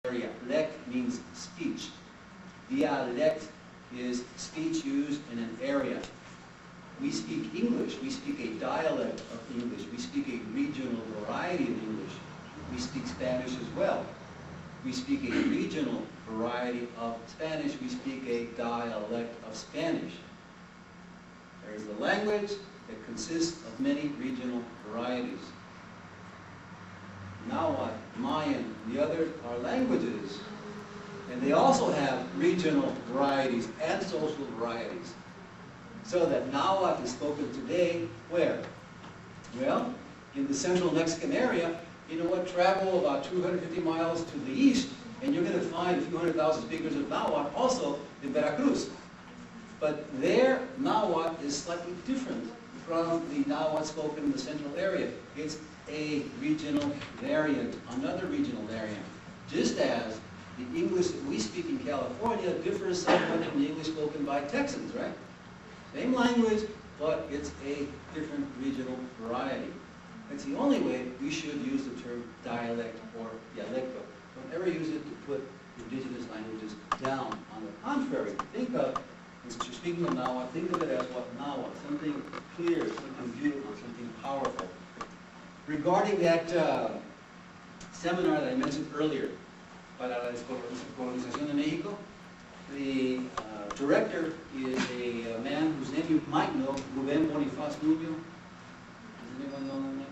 area. Lect means speech. Dialect is speech used in an area. We speak English. We speak a dialect of English. We speak a regional variety of English. We speak Spanish as well. We speak a regional variety of Spanish. We speak a dialect of Spanish. There is the language that consists of many regional varieties. Nahuatl, Mayan, and the others are languages. And they also have regional varieties and social varieties. So that Nahuatl is spoken today, where? Well, in the central Mexican area, you know what, travel about 250 miles to the east, and you're going to find a few 100,000 speakers of Nahuatl also in Veracruz. But their Nahuatl is slightly different from the Nahuatl spoken in the central area. It's a regional variant, another regional variant. Just as the English that we speak in California differs somewhat from the English spoken by Texans, right? Same language, but it's a different regional variety. That's the only way we should use the term dialect or dialecto. Don't ever use it to put indigenous languages down. On the contrary, think of, since you're speaking of Nahuatl, think of it as what Nahuatl, something clear, something beautiful, something powerful. Regarding that seminar that I mentioned earlier, para la descolonización de Mexico, the director is a man whose name you might know, Rubén Bonifaz Nuño. Does anyone know that name?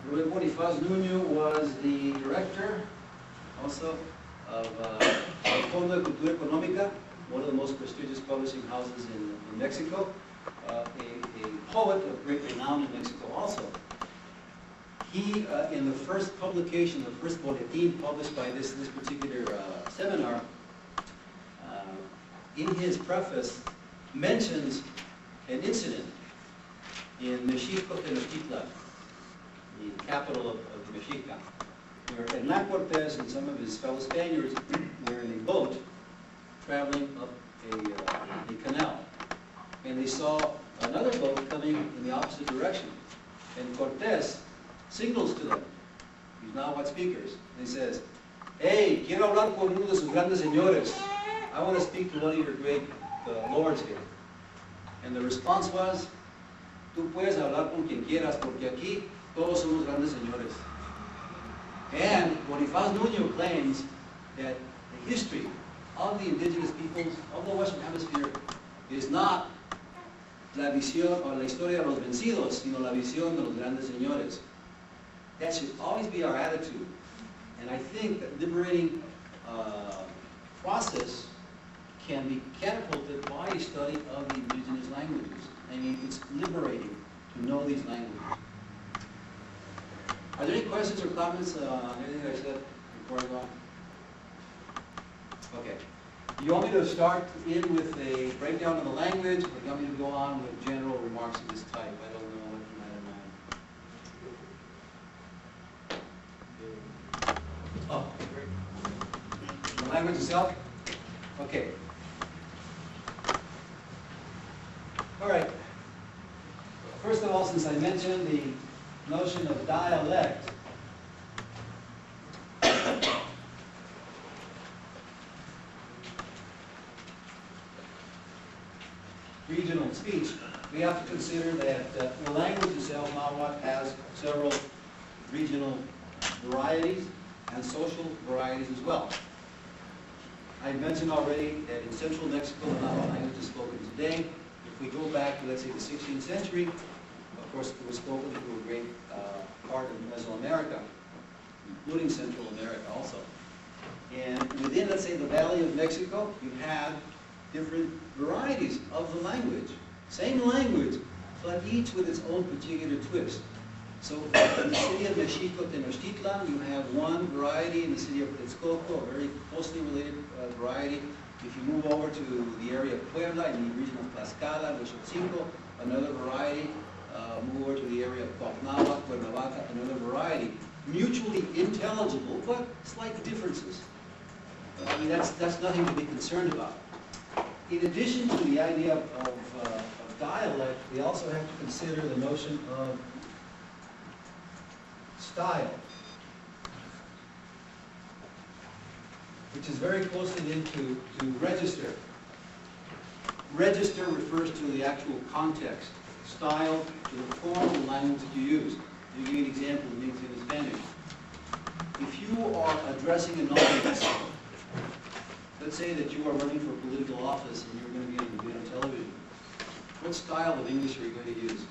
Rubén Bonifaz Nuño was the director also of el Fondo de Cultura Económica, one of the most prestigious publishing houses in Mexico, a poet of great renown in Mexico also. He, in the first publication, the first bulletin published by this particular seminar, in his preface, mentions an incident in Mexico, Tenochtitlan, the capital of Mexica, where Hernán Cortés and some of his fellow Spaniards were in a boat traveling up a canal. And they saw another boat coming in the opposite direction. And Cortés signals to them. He's Nahuatl speakers. And he says, "Hey, quiero hablar con uno de sus grandes señores. I want to speak to one of your great lords here." And the response was, "Tú puedes hablar con quien quieras, porque aquí todos somos grandes señores." And Bonifaz Nuño claims that the history of the indigenous peoples of the Western Hemisphere is not la visión or la historia de los vencidos, sino la visión de los grandes señores. That should always be our attitude. And I think that liberating process can be catapulted by a study of the indigenous languages. I mean, it's liberating to know these languages. Are there any questions or comments on anything I said before I go on? Okay. Do you want me to start in with a breakdown of the language, or do you want me to go on with general remarks of this type? I don't know what you had in mind. Oh, great. The language itself? Okay. All right. First of all, since I mentioned the notion of dialect, regional speech, we have to consider that the language itself, Nahuatl, has several regional varieties and social varieties as well. I mentioned already that in central Mexico, the Nahuatl language is spoken today. If we go back to, let's say, the 16th century, of course, it was spoken to a great part of Mesoamerica, including Central America also. And within, let's say, the Valley of Mexico, you had different varieties of the language. Same language, but each with its own particular twist. So in the city of Mexico, Tenochtitlan, you have one variety. In the city of Texcoco, a very closely related variety. If you move over to the area of Puebla, in the region of Tlaxcala, Huixotzinco, another variety. Move over to the area of Cuauhnáhuac, Cuernavaca, another variety. Mutually intelligible, but slight differences. I mean, that's nothing to be concerned about. In addition to the idea of dialect, we also have to consider the notion of style. which is very closely linked to register. Register refers to the actual context, style, to the form of the language that you use. I'll give you an example of things in Spanish. If you are addressing an audience, let's say that you are running for political office and you're going to be on television, what style of English are you going to use?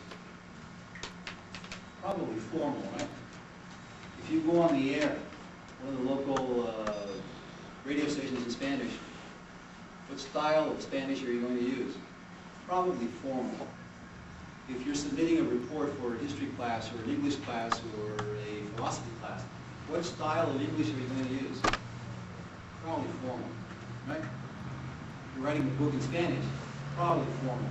Probably formal, right? If you go on the air, one of the local radio stations in Spanish, what style of Spanish are you going to use? Probably formal. If you're submitting a report for a history class or an English class or a philosophy class, what style of English are you going to use? Probably formal, right? If you're writing a book in Spanish, probably formal.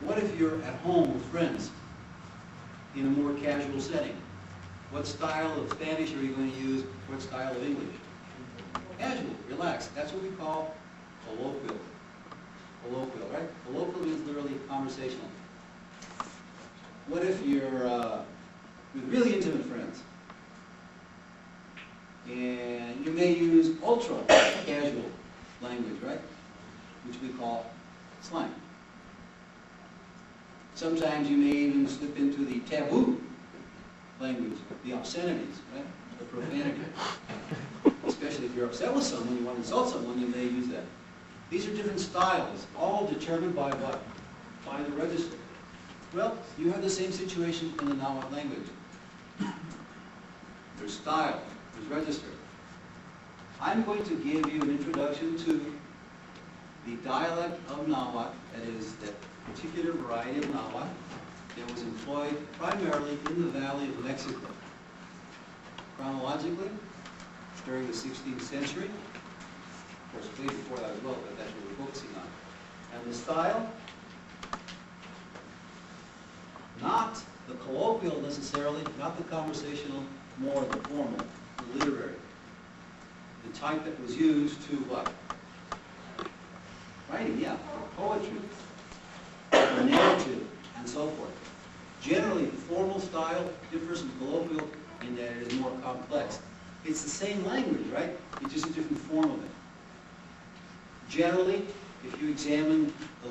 What if you're at home with friends in a more casual setting? What style of Spanish are you going to use? What style of English? Casual, relaxed. That's what we call colloquial. Colloquial, right? Colloquial means literally conversational. What if you're with really intimate friends? And you may use ultra casual language, right? Which we call slang. Sometimes you may even slip into the taboo language, the obscenities, right? The profanity. Especially if you're upset with someone, you want to insult someone, you may use that. These are different styles, all determined by what? By the register. Well, you have the same situation in the Nahuatl language. There's style, there's register. I'm going to give you an introduction to the dialect of Nahuatl, that is, that particular variety of Nahuatl that was employed primarily in the Valley of Mexico. Chronologically, during the 16th century, of course, way before that as well, but that's what we're focusing on. And the style, not the colloquial necessarily, not the conversational, more the formal, the literary. The type that was used to what? Writing, yeah, poetry, the narrative, and so forth. Generally, formal style differs from colloquial in that it is more complex. It's the same language, right? It's just a different form of it. Generally, if you examine the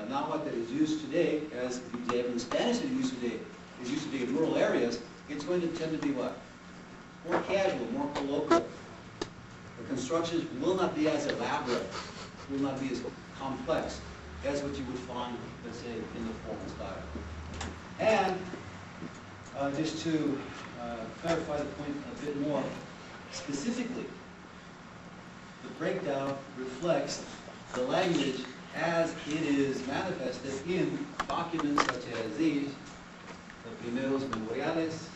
Nahuatl that is used today, as if you examine the Spanish that is used today in rural areas, it's going to tend to be what? More casual, more colloquial. The constructions will not be as elaborate, will not be as complex as what you would find, let's say, in the formal style. And just to clarify the point a bit more specifically, the breakdown reflects the language as it is manifested in documents such as these, the primeros memoriales,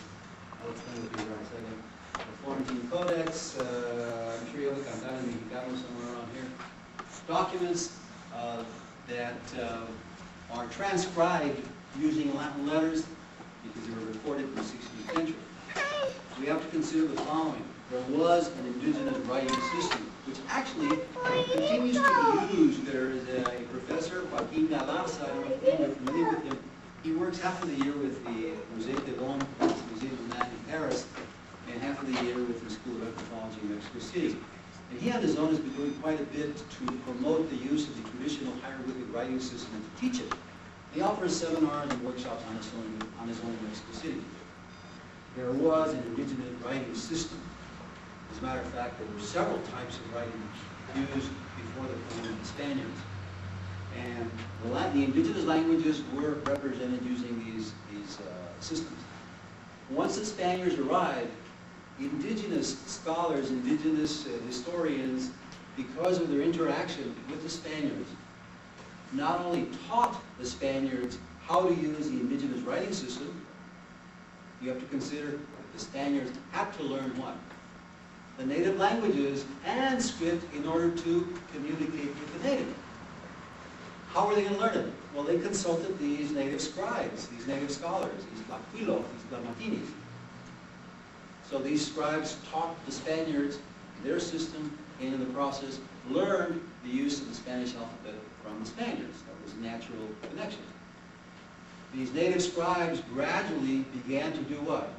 I'll explain what these are in a second, the Florentine Codex, I'm sure you have a Cantar Mexicano somewhere around here, documents that are transcribed using Latin letters because they were recorded in the 16th century. We have to consider the following. There was an indigenous writing system, which actually continues to be used. There is a professor, Joaquin Galarza, I don't know if you're familiar with him. He works half of the year with the Musée de l'Homme, Museum of Man in Paris, and half of the year with the School of Anthropology in Mexico City. And he on his own has been doing quite a bit to promote the use of the traditional hieroglyphic writing system and to teach it. He offers seminars and workshops on his own in Mexico City. There was an indigenous writing system. As a matter of fact, there were several types of writing used before the coming of the Spaniards. And the indigenous languages were represented using these systems. Once the Spaniards arrived, indigenous scholars, indigenous historians, because of their interaction with the Spaniards, not only taught the Spaniards how to use the indigenous writing system, you have to consider that the Spaniards had to learn what? The native languages and script in order to communicate with the native. How were they going to learn it? Well, they consulted these native scribes, these native scholars, these laquilos, these lamatinis. So these scribes taught the Spaniards their system and in the process learned the use of the Spanish alphabet from the Spaniards. That was a natural connection. These native scribes gradually began to do what?